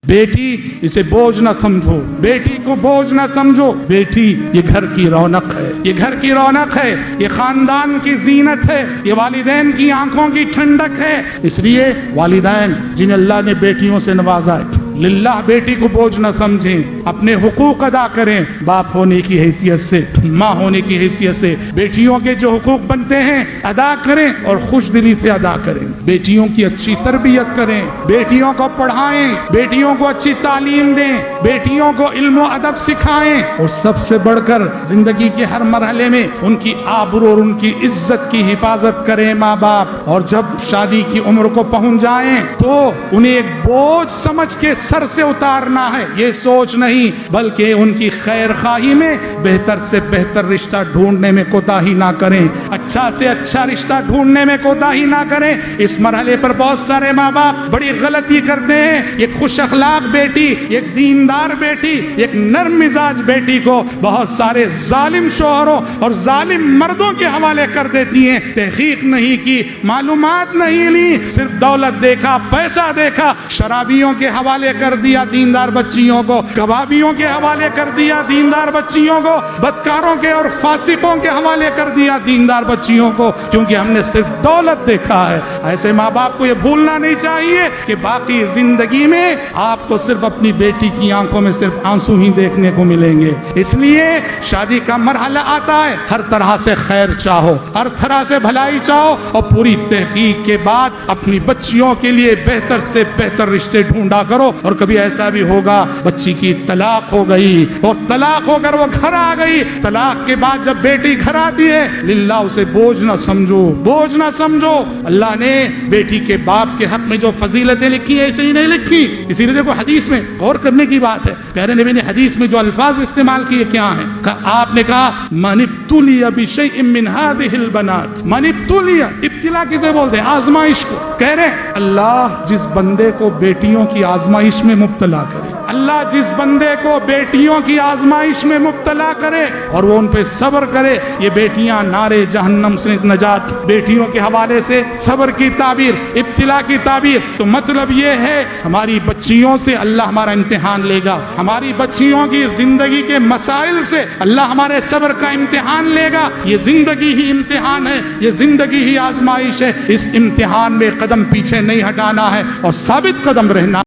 बेटी इसे बोझ न समझो, बेटी को बोझ न समझो। बेटी ये घर की रौनक है, ये घर की रौनक है, ये खानदान की जीनत है, ये वालिदैन की आंखों की ठंडक है। इसलिए वालिदैन जिन्हें अल्लाह ने बेटियों से नवाजा है, लिल्लाह बेटी को बोझ न समझें, अपने हुकूक अदा करें। बाप होने की हैसियत से, माँ होने की हैसियत से बेटियों के जो हुकूक बनते हैं अदा करें और खुश दिली से अदा करें। बेटियों की अच्छी तरबियत करें, बेटियों को पढ़ाएं, बेटियों को अच्छी तालीम दें, बेटियों को इल्म अदब सिखाएं और सबसे बढ़कर जिंदगी के हर मरहले में उनकी आबरू और उनकी इज्जत की हिफाजत करें माँ बाप। और जब शादी की उम्र को पहुंच जाएं तो उन्हें एक बोझ समझ के सर से उतारना है, ये सोच नहीं, बल्कि उनकी खैर खाही में बेहतर से बेहतर रिश्ता ढूंढने में कोताही ना करें, अच्छा से अच्छा रिश्ता ढूंढने में कोताही ना करें। इस मरहले पर बहुत सारे माँ बाप बड़ी गलती करते हैं। एक खुश अखलाक बेटी, एक दीनदार बेटी, एक नर्म मिजाज बेटी को बहुत सारे जालिम शोहरों और जालिम मर्दों के हवाले कर देती हैं। तहकीक नहीं की, मालूमात नहीं ली, सिर्फ दौलत देखा, पैसा देखा, शराबियों के हवाले कर दिया दीनदार बच्चियों को, कबाबियों के हवाले कर दिया दीनदार बच्चियों को, बदकारों के और फासिकों के हवाले कर दिया दीनदार बच्चियों को, क्योंकि हमने सिर्फ दौलत देखा है। ऐसे माँ बाप को यह भूलना नहीं चाहिए कि बाकी जिंदगी में आपको सिर्फ अपनी बेटी की आंखों में सिर्फ आंसू ही देखने को मिलेंगे। इसलिए शादी का मरहला आता है, हर तरह से खैर चाहो, हर तरह से भलाई चाहो और पूरी तहकीक के बाद अपनी बच्चियों के लिए बेहतर से बेहतर रिश्ते ढूंढा करो। और कभी ऐसा भी होगा बच्ची की तलाक हो गई और तलाक होकर वो घर आ गई, तलाक के बाद जब बेटी घर आती है, लिल्लाह उसे बोझ ना समझो, बोझ ना समझो। अल्लाह ने बेटी के बाप के हक में जो फजीलतें लिखी है ऐसे ही नहीं लिखी। इसीलिए देखो हदीस में गौर करने की बात है, प्यारे नबी ने हदीस में जो अल्फाज इस्तेमाल किए क्या है, आपने कहा मनिब्तुलिया बिशैइन मिन हादिहिल बनात। मनिब्तुलिया, इब्तिला किसे बोलते हैं? आजमाइश को। कह रहे अल्लाह जिस बंदे को बेटियों की आजमाइश में मुब्तला करे, अल्लाह जिस बंदे को बेटियों की आजमाइश में मुब्तला करे और वो उन पे सब्र करे, ये बेटियां नारे जहन्नम से नजात, बेटियों के हवाले से सब्र की ताबीर, इब्तिला की ताबीर। तो मतलब ये है हमारी बच्चियों से अल्लाह हमारा इम्तिहान लेगा, हमारी बच्चियों की जिंदगी के मसाइल से अल्लाह हमारे सब्र का इम्तिहान लेगा। ये जिंदगी ही इम्तिहान है, ये जिंदगी ही आजमाइश है। इस इम्तिहान में कदम पीछे नहीं हटाना है और साबित कदम रहना।